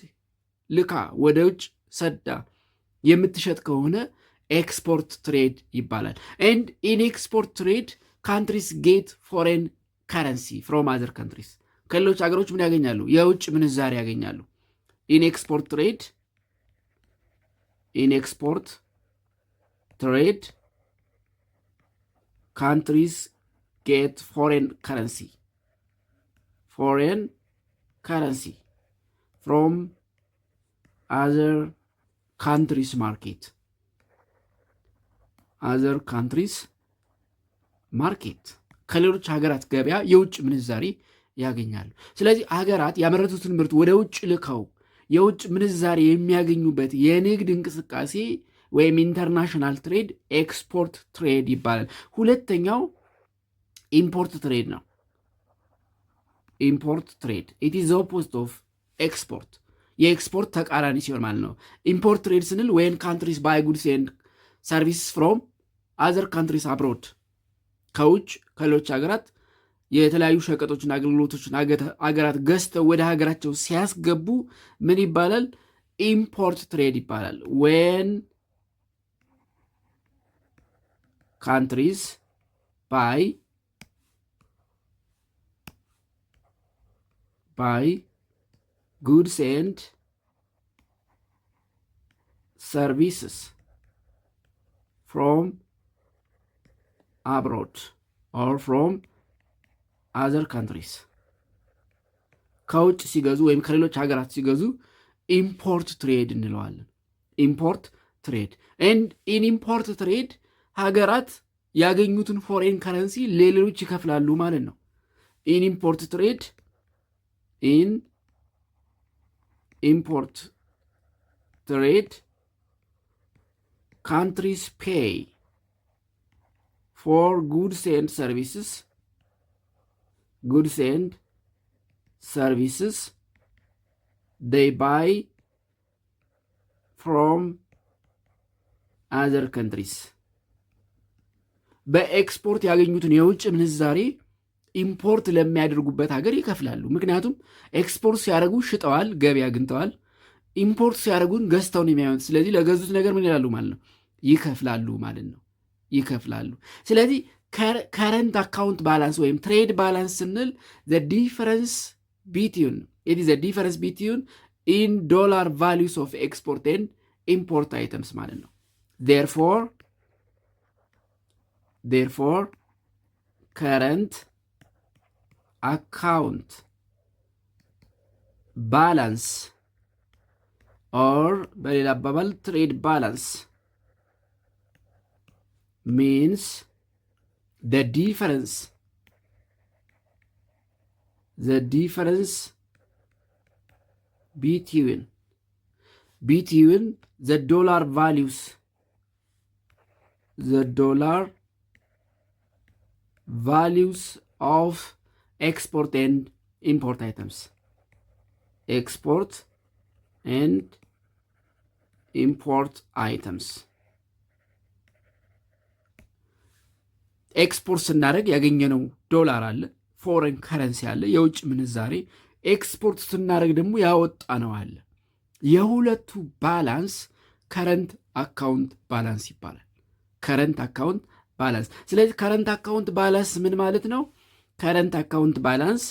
ልካ ወደ ውጭ ሰዳ የምትሸጥ ከሆነ ኤክስፖርት ትሬድ ይባላል። ኤንድ ኢን ኤክስፖርት ትሬድ ካንትሪስ ጌት ፎሬን ከረንሲ ፍሮም አዘር ካንትሪስ። ከሌሎች ሀገሮች ምን ያገኛሉ? የውጭ ምንዛሪ ያገኛሉ። ኢን ኤክስፖርት ትሬድ ካንትሪስ ጌት ፎሬን ከረንሲ ፍሮም አዘር ካንትሪስ ማርኬት ከሌሎች ሀገራት ገበያ የውጭ ምንዛሪ ያገኛሉ። ስለዚህ ሀገራት ያመረቱትን ምርት ወደ ውጭ ልከው የውጭ ምንዛሪ የሚያገኙበት የንግድ እንቅስቃሴ ወይም ኢንተርናሽናል ትሬድ ኤክስፖርት ትሬድ ይባላል። ሁለተኛው ኢምፖርት ትሬድ ነው። ኢምፖርት ትሬድ ኢት ኢዝ ኦፖዚት ኦፍ ኤክስፖርት፣ የኤክስፖርት ተቃራኒ ሲሆን ማለት ነው። ኢምፖርት ትሬድ ስንል ዌን ካንትሪስ ባይ ጉድስ ኤንድ ሰርቪስ ፍሮም አዘር ካንትሪስ አብሮድ፣ ከሌሎች ሀገራት የተለያዩ ሸቀጦችና አገልግሎቶችን ሀገራት ገዝተው ወደ ሀገራቸው ሲያስገቡ ምን ይባላል? ኢምፖርት ትሬድ ይባላል። ዌን ካንትሪስ ባይ ጉድስ ኤንድ ሰርቪስስ ፍሮም አብሮድ ኦር ፍሮም አዘር ካንትሪስ፣ ከውጭ ሲገዙ ወይም ከሌሎች ሀገራት ሲገዙ ኢምፖርት ትሬድ እንለዋለን። ኢምፖርት ትሬድ ኤንድ ኢን ኢምፖርት ትሬድ ሀገራት ያገኙትን ፎሬን ከረንሲ ለሌሎች ይከፍላሉ ማለት ነው። ኢን ኢምፖርት ትሬድ ካንትሪስ ፔይ ፎር ጉድስ ኤንድ ሰርቪስስ they buy from other countries። በኤክስፖርት ያገኙትን የውጭ ምንዛሬ ኢምፖርት ለሚያደርጉበት ሀገር ይከፍላሉ። ምክንያቱም ኤክስፖርት ሲያደርጉ ሽጠዋል፣ ገቢ አግኝተዋል። ኢምፖርት ሲያደርጉን ገዝተው ነው የሚያዩት። ስለዚህ ለገዙት ነገር ምን ይላሉ ማለት ነው? ይከፍላሉ ማለት ነው። ይከፍላሉ። ስለዚህ ከረንት አካውንት ባላንስ ወይም ትሬድ ባላንስ ስንል the difference between in dollar values of export and import items ማለት ነው። therefore current account balance or በሌላ አባባል trade balance means the difference between the dollar values of export and import items. ኤክስፖርት ስናደርግ ያገኘነው ዶላር አለ፣ ፎሬን ከረንሲ አለ፣ የውጭ ምንዛሬ። ኤክስፖርት ስናደርግ ደግሞ ያወጣ ነው አለ። የሁለቱ ባላንስ ከረንት አካውንት ባላንስ ይባላል። ከረንት አካውንት ባላንስ። ስለዚህ ከረንት አካውንት ባላንስ ምን ማለት ነው? ከረንት አካውንት ባላንስ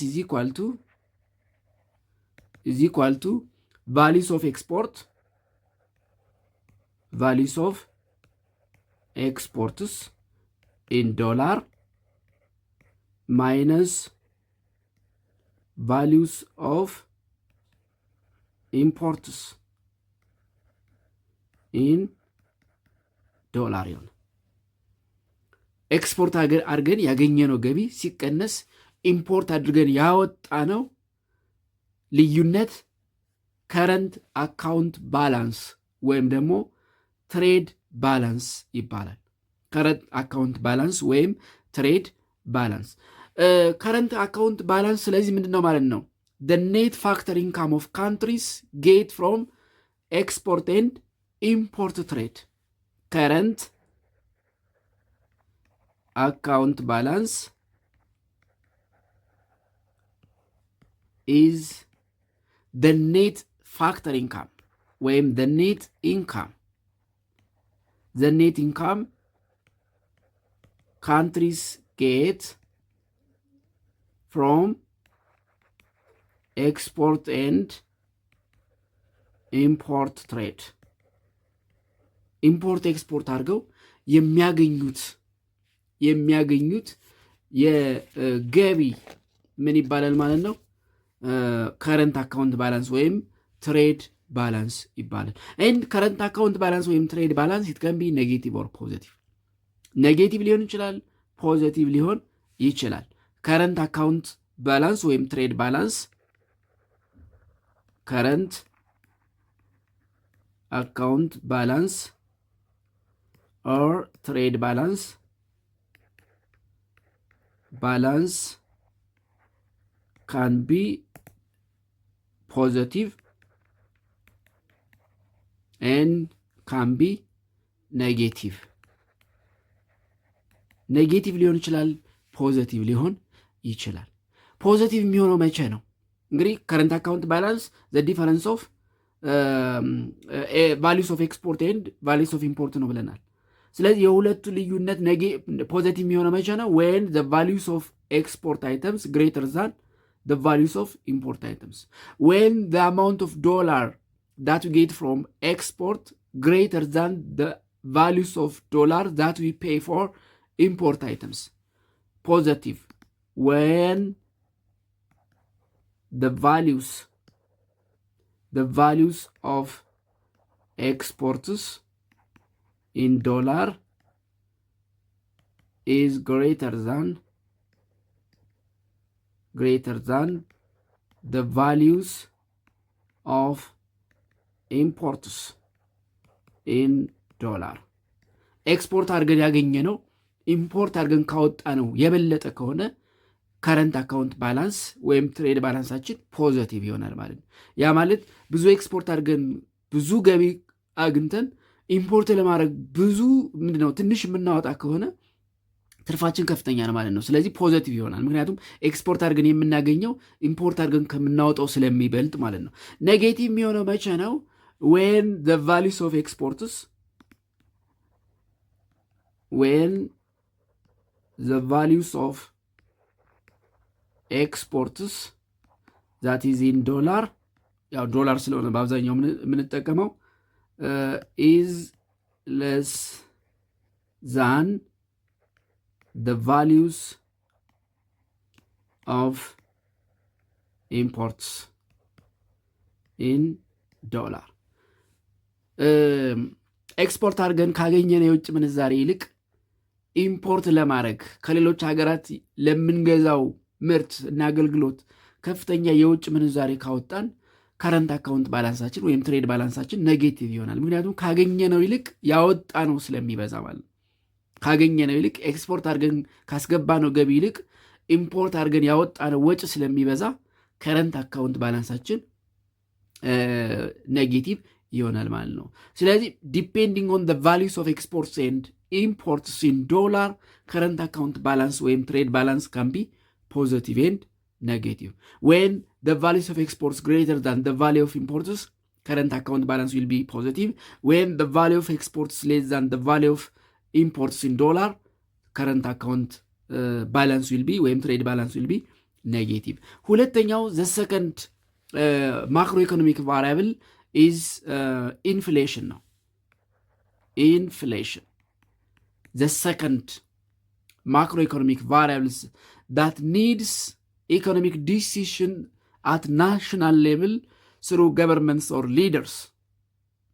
ኢዝ ኢኳል ቱ ቫሊዩስ ኦፍ ኤክስፖርትስ ኢን ዶላር ማይነስ ቫሊዩስ ኦፍ ኢምፖርትስ ኢን ዶላር ይሆናል። ኤክስፖርት አድርገን ያገኘነው ገቢ ሲቀነስ ኢምፖርት አድርገን ያወጣነው ልዩነት ከረንት አካውንት ባላንስ ወይም ደግሞ ትሬድ ባላንስ ይባላል። ከረንት አካውንት ባላንስ ወይም ትሬድ ባላንስ። ከረንት አካውንት ባላንስ ስለዚህ ምንድን ነው ማለት ነው? the net factor income of countries get from export and import trade. current account balance is the net factor income ወይም the net income countries get from export and import trade. ኢምፖርት ኤክስፖርት አድርገው የሚያገኙት የገቢ ምን ይባላል ማለት ነው? ከረንት አካውንት ባላንስ ወይም ትሬድ ባላንስ ይባላል። ኤንድ ከረንት አካውንት ባላንስ ወይም ትሬድ ባላንስ ኢት ካን ቢ ኔጌቲቭ ኦር ፖዚቲቭ። ኔጌቲቭ ሊሆን ይችላል፣ ፖዚቲቭ ሊሆን ይችላል። ከረንት አካውንት ባላንስ ወይም ትሬድ ባላንስ current account balance or trade balance can be positive and can be negative. ኔጌቲቭ ሊሆን ይችላል፣ ፖዚቲቭ ሊሆን ይችላል። ፖዚቲቭ የሚሆነው መቼ ነው? እንግዲህ ከረንት አካውንት ባላንስ ዘ ዲፈረንስ ኦፍ ቫሊዩስ ኦፍ ኤክስፖርት ኤንድ ቫሊዩስ ኦፍ ኢምፖርት ነው ብለናል። ስለዚህ የሁለቱ ልዩነት ፖዚቲቭ የሚሆነው መቼ ነው? ዌን ዘ ቫሊዩስ ኦፍ ኤክስፖርት አይተምስ ግሬተር ዛን ዘ ቫሊዩስ ኦፍ ኢምፖርት አይተምስ፣ ዌን ዘ አማውንት ኦፍ ዶላር ዛት ዊ ጌት ፍሮም ኤክስፖርት ግሬተር ዛን ዘ ቫሊዩስ ኦፍ ዶላር ዛት ዊ ፔይ ፎር ኢምፖርት አይተምስ። ፖዚቲቭ ዌን the values of exports in dollar is greater than the values of imports in dollar. ኤክስፖርት አድርገን ያገኘ ነው ኢምፖርት አድርገን ካወጣ ነው የበለጠ ከሆነ ከረንት አካውንት ባላንስ ወይም ትሬድ ባላንሳችን ፖዚቲቭ ይሆናል ማለት ነው። ያ ማለት ብዙ ኤክስፖርት አድርገን ብዙ ገቢ አግኝተን ኢምፖርት ለማድረግ ብዙ ምንድነው ትንሽ የምናወጣ ከሆነ ትርፋችን ከፍተኛ ነው ማለት ነው። ስለዚህ ፖዚቲቭ ይሆናል፣ ምክንያቱም ኤክስፖርት አድርገን የምናገኘው ኢምፖርት አድርገን ከምናወጣው ስለሚበልጥ ማለት ነው። ኔጌቲቭ የሚሆነው መቼ ነው? when the values of exports when the values of exports that is in dollar, ያው ዶላር ስለሆነ በአብዛኛው የምንጠቀመው is less than the values of imports in dollar. ኤክስፖርት አድርገን ካገኘን የውጭ ምንዛሬ ይልቅ ኢምፖርት ለማድረግ ከሌሎች ሀገራት ለምንገዛው ምርት እና አገልግሎት ከፍተኛ የውጭ ምንዛሬ ካወጣን ከረንት አካውንት ባላንሳችን ወይም ትሬድ ባላንሳችን ኔጌቲቭ ይሆናል። ምክንያቱም ካገኘነው ይልቅ ያወጣነው ስለሚበዛ ማለት ነው። ካገኘነው ይልቅ ኤክስፖርት አድርገን ካስገባነው ገቢ ይልቅ ኢምፖርት አድርገን ያወጣነው ወጪ ስለሚበዛ ከረንት አካውንት ባላንሳችን ኔጌቲቭ ይሆናል ማለት ነው። ስለዚህ ዲፔንዲንግ ኦን ዘ ቫሊዩስ ኦፍ ኤክስፖርትስ ኤንድ ኢምፖርትስ ኢን ዶላር ከረንት አካውንት ባላንስ ወይም ትሬድ ባላንስ ካን ቢ positive and negative. When the values of exports greater than the value of imports, current account balance will be positive. When the value of exports less than the value of imports in dollar, current account balance will be, when trade balance will be negative. ሁለተኛው the second macroeconomic variable is inflation ነው። Inflation. The second macroeconomic variables that needs economic decision at national level through governments or leaders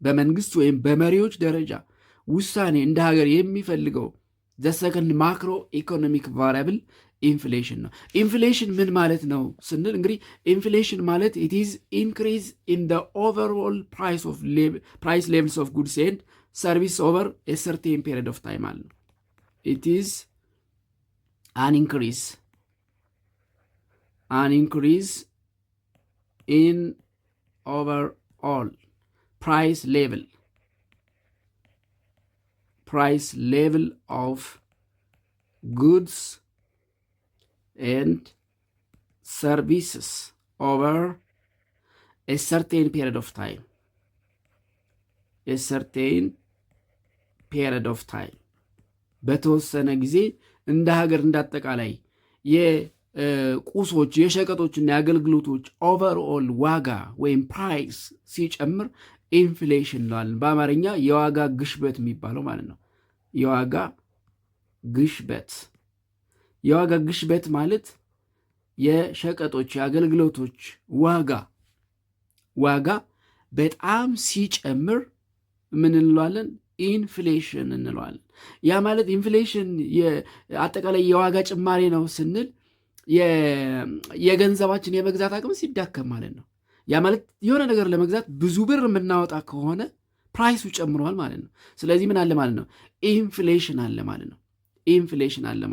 በመንግስት ወይም በመሪዎች ደረጃ ውሳኔ እንደ ሀገር የሚፈልገው the second macro economic variable ኢንፍሌሽን ነው። ኢንፍሌሽን ምን ማለት ነው ስንል እንግዲህ ኢንፍሌሽን ማለት it is increase in the overall price levels of goods and service over a certain period of time አለ። it is an increase in overall price level of goods and services over a certain period of time. በተወሰነ ጊዜ እንደ ሀገር እንዳጠቃላይ የቁሶች የሸቀጦችና የአገልግሎቶች ኦቨርኦል ዋጋ ወይም ፕራይስ ሲጨምር ኢንፍሌሽን እንለዋለን። በአማርኛ የዋጋ ግሽበት የሚባለው ማለት ነው። የዋጋ ግሽበት ማለት የሸቀጦች የአገልግሎቶች ዋጋ በጣም ሲጨምር ምን እንለዋለን? ኢንፍሌሽን እንለዋለን። ያ ማለት ኢንፍሌሽን አጠቃላይ የዋጋ ጭማሪ ነው ስንል የገንዘባችን የመግዛት አቅም ሲዳከም ማለት ነው። ያ ማለት የሆነ ነገር ለመግዛት ብዙ ብር የምናወጣ ከሆነ ፕራይሱ ጨምሯል ማለት ነው። ስለዚህ ምን አለ ማለት ነው? ኢንፍሌሽን አለ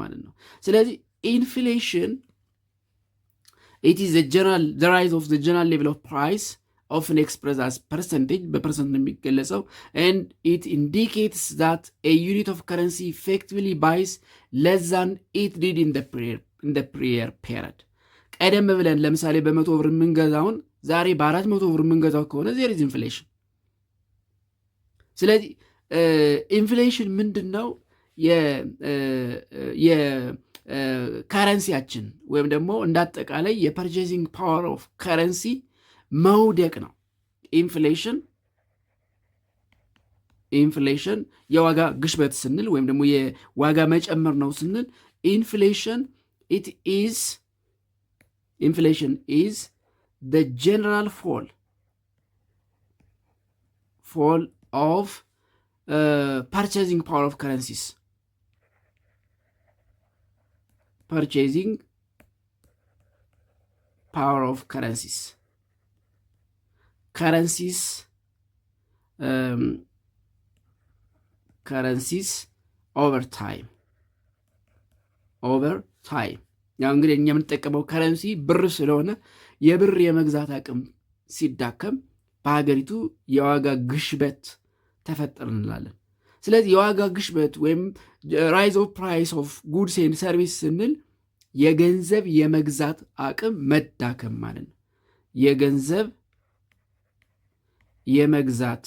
ማለት ነው። ስለዚህ ኢንፍሌሽን it is the rise of the general level of price often expressed as percentage በፐርሰንት የሚገለጸው and it indicates that a unit of currency effectively buys less than it did in the prior period ቀደም ብለን ለምሳሌ በ100 ብር የምንገዛውን ዛሬ በ400 ብር የምንገዛው ከሆነ there is inflation። ስለዚህ ኢንፍሌሽን ምንድን ነው? የከረንሲያችን ወይም ደግሞ እንዳጠቃላይ የፐርቼዚንግ ፓወር ኦፍ ከረንሲ መውደቅ ነው። ኢንፍሌሽን የዋጋ ግሽበት ስንል ወይም ደግሞ የዋጋ መጨመር ነው ስንል ኢንፍሌሽን is the general fall of purchasing power of currencies. currencies over time ያው እንግዲህ እኛ የምንጠቀመው ከረንሲ ብር ስለሆነ የብር የመግዛት አቅም ሲዳከም በሀገሪቱ የዋጋ ግሽበት ተፈጠረ እንላለን። ስለዚህ የዋጋ ግሽበት ወይም ራይዝ ኦፍ ፕራይስ ኦፍ ጉድስ ኤንድ ሰርቪስ ስንል የገንዘብ የመግዛት አቅም መዳከም ማለት ነው። የገንዘብ የመግዛት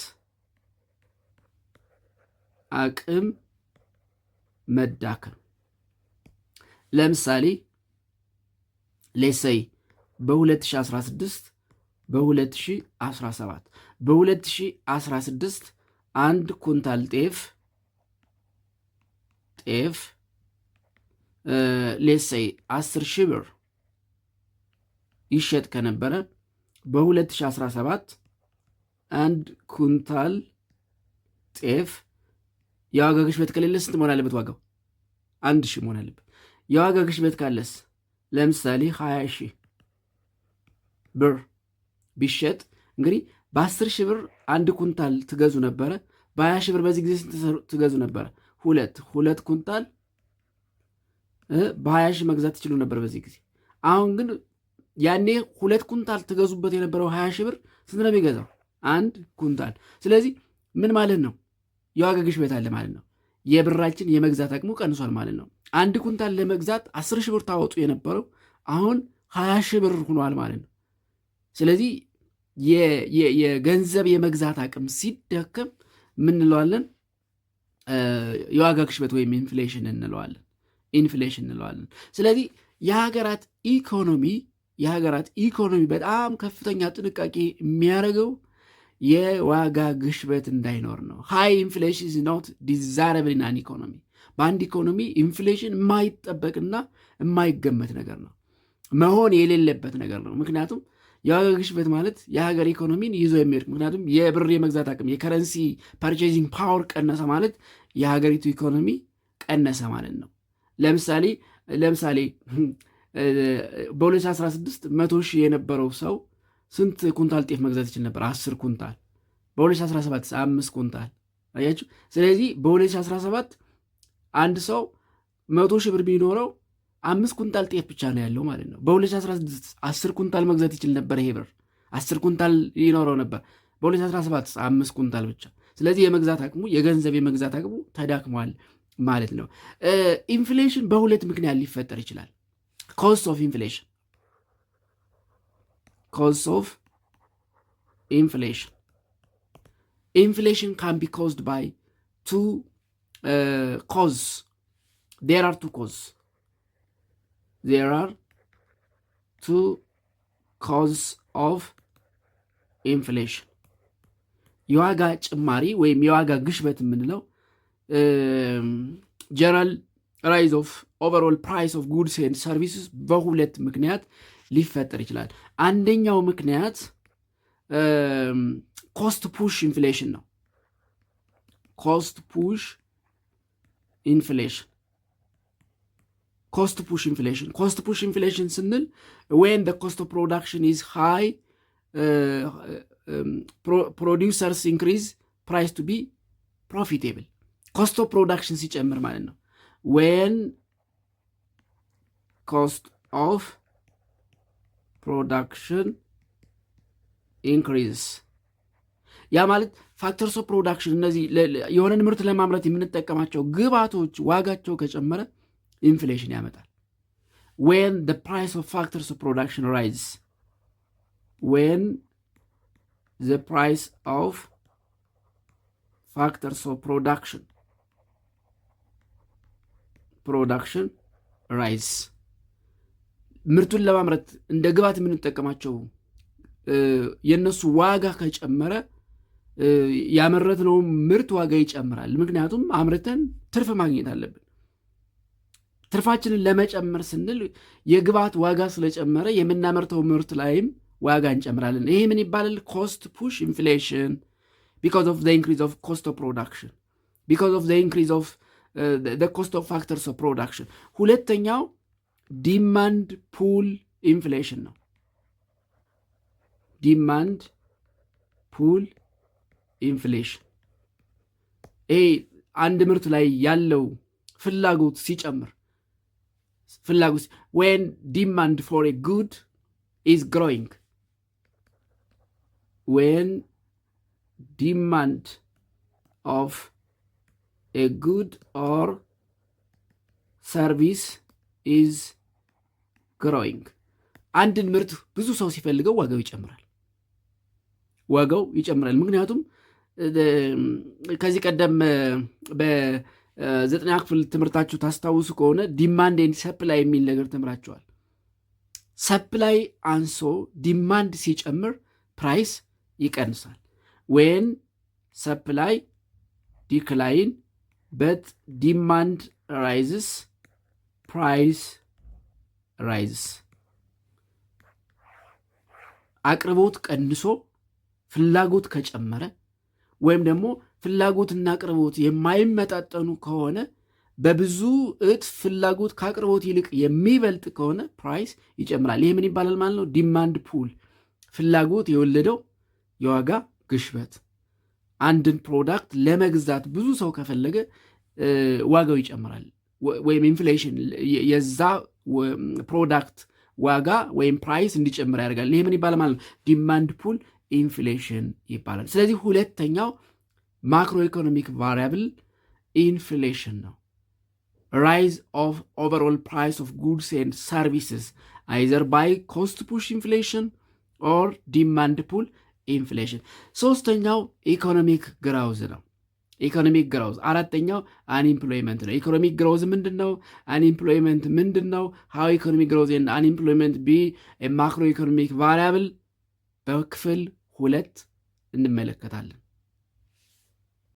አቅም መዳከም ለምሳሌ ሌሰይ በ2016 በ2017 አንድ ኩንታል ጤፍ ሌሰይ 10,000 ብር ይሸጥ ከነበረ በ2017 አንድ ኩንታል ጤፍ የዋጋ ግሽበት ከሌለ ስንት መሆን አለበት? ዋጋው 1,000 መሆን አለበት። የዋጋ ግሽበት ካለስ ለምሳሌ 20,000 ብር ቢሸጥ እንግዲህ በ10,000 ብር አንድ ኩንታል ትገዙ ነበረ። በ20,000 ብር በዚህ ጊዜ ስንት ትገዙ ነበረ? ሁለት ኩንታል በ20,000 መግዛት ትችሉ ነበር በዚህ ጊዜ። አሁን ግን ያኔ 2 ኩንታል ትገዙበት የነበረው 20,000 ብር ስንት ነው የሚገዛው? 1 ኩንታል። ስለዚህ ምን ማለት ነው? የዋጋ ግሽበት አለ ማለት ነው። የብራችን የመግዛት አቅሙ ቀንሷል ማለት ነው። 1 ኩንታል ለመግዛት 10,000 ብር ታወጡ የነበረው አሁን 20,000 ብር ሆኗል ማለት ነው። ስለዚህ የገንዘብ የመግዛት አቅም ሲደከም ምን እንለዋለን? የዋጋ ግሽበት ወይም ኢንፍሌሽን እንለዋለን። ስለዚህ የሀገራት ኢኮኖሚ በጣም ከፍተኛ ጥንቃቄ የሚያደርገው የዋጋ ግሽበት እንዳይኖር ነው። ሃይ ኢንፍሌሽን ኢዝ ኖት ዲዛይረብል ኢን አን ኢኮኖሚ። በአንድ ኢኮኖሚ ኢንፍሌሽን የማይጠበቅና የማይገመት ነገር ነው፣ መሆን የሌለበት ነገር ነው። ምክንያቱም የዋጋ ግሽበት ማለት የሀገር ኢኮኖሚን ይዞ የሚሄድ ምክንያቱም የብር የመግዛት አቅም የከረንሲ ፐርቼዚንግ ፓወር ቀነሰ ማለት የሀገሪቱ ኢኮኖሚ ቀነሰ ማለት ነው። ለምሳሌ በ2016 100,000 የነበረው ሰው ስንት ኩንታል ጤፍ መግዛት ይችል ነበር? 10 ኩንታል። በ2017 5 ኩንታል። አያችሁ። ስለዚህ በ2017 አንድ ሰው 100,000 ብር ቢኖረው 5 ኩንታል ጤፍ ብቻ ነው ያለው ማለት ነው። በ2016 10 ኩንታል መግዛት ይችል ነበር። ይሄ ብር 10 ኩንታል ይኖረው ነበር። በ2017 5 ኩንታል ብቻ። ስለዚህ የመግዛት አቅሙ የገንዘብ የመግዛት አቅሙ ተዳክሟል ማለት ነው። ኢንፍሌሽን በሁለት ምክንያት ሊፈጠር ይችላል። ኮዝ ኦፍ ኢንፍሌሽን inflation can be caused by two causes. There are two causes of inflation. የዋጋ ጭማሪ ወይም የዋጋ ግሽበት የምንለው ጀነራል ራይዝ ኦፍ ኦቨርኦል ፕራይስ ኦፍ ጉድስ ኤንድ ሰርቪስስ በሁለት ምክንያት ሊፈጠር ይችላል። አንደኛው ምክንያት ኮስት ፑሽ ኢንፍሌሽን ነው። ኮስት ፑሽ ኢንፍሌሽን ስንል when the cost of production is high, producers increase price to be profitable. cost of production ሲጨምር ማለት ነው። when cost of production increase ያ ማለት ፋክተርስ ኦፍ ፕሮዳክሽን እነዚህ የሆነን ምርት ለማምረት የምንጠቀማቸው ግብዓቶች ዋጋቸው ከጨመረ ኢንፍሌሽን ያመጣል። when the price of factors of production rises, when the price of factors of production rise, ምርቱን ለማምረት እንደ ግብዓት የምንጠቀማቸው የነሱ ዋጋ ከጨመረ ያመረትነው ምርት ዋጋ ይጨምራል። ምክንያቱም አምርተን ትርፍ ማግኘት አለብን። ትርፋችንን ለመጨመር ስንል የግብዓት ዋጋ ስለጨመረ የምናመርተው ምርት ላይም ዋጋ እንጨምራለን። ይሄ ምን ይባላል? ኮስት ፑሽ ኢንፍሌሽን because of the increase of cost of production, because of the increase of the cost of factors of production. ሁለተኛው ዲማንድ ፑል ኢንፍሌሽን ነው። ዲማንድ ፑል ኢንፍሌሽን ይሄ አንድ ምርት ላይ ያለው ፍላጎት ሲጨምር when demand for a good is growing, when demand of a good or service is growing, አንድን ምርት ብዙ ሰው ሲፈልገው ዋጋው ይጨምራል። ምክንያቱም ከዚህ ቀደም በ9ኛ ክፍል ትምህርታችሁ ታስታውሱ ከሆነ ዲማንድ ኤንድ ሰፕላይ የሚል ነገር ተምራችኋል። ሰፕላይ አንሶ ዲማንድ ሲጨምር ፕራይስ ይቀንሳል። when supply decline but demand rises, price rises. አቅርቦት ቀንሶ ፍላጎት ከጨመረ ወይም ደግሞ ፍላጎትና አቅርቦት የማይመጣጠኑ ከሆነ በብዙ እጥፍ ፍላጎት ከአቅርቦት ይልቅ የሚበልጥ ከሆነ ፕራይስ ይጨምራል። ይህ ምን ይባላል ማለት ነው? ዲማንድ ፑል፣ ፍላጎት የወለደው የዋጋ ግሽበት። አንድን ፕሮዳክት ለመግዛት ብዙ ሰው ከፈለገ ዋጋው ይጨምራል፣ ወይም ኢንፍሌሽን የዛ ፕሮዳክት ዋጋ ወይም ፕራይስ እንዲጨምር ያደርጋል። ይህ ምን ይባላል ማለት ነው? ዲማንድ ፑል ኢንፍሌሽን ይባላል። ስለዚህ ሁለተኛው ማክሮ ኢኮኖሚክ ቫሪያብል ኢንፍሌሽን ነው። ራይዝ ኦፍ ኦቨርኦል ፕራይስ ኦፍ ጉድስ ኤንድ ሰርቪስስ አይዘር ባይ ኮስት ፑሽ ኢንፍሌሽን ኦር ዲማንድ ፑል ኢንፍሌሽን። ሶስተኛው ኢኮኖሚክ ግራውዝ ነው። ኢኮኖሚክ ግራውዝ። አራተኛው አንኢምፕሎይመንት ነው። ኢኮኖሚክ ግራውዝ ምንድን ነው? አንኢምፕሎይመንት ምንድን ነው? ሃው ኢኮኖሚክ ግራውዝ ኤንድ አንኢምፕሎይመንት ቢ ማክሮ ኢኮኖሚክ ቫሪያብል በክፍል 2 እንመለከታለን።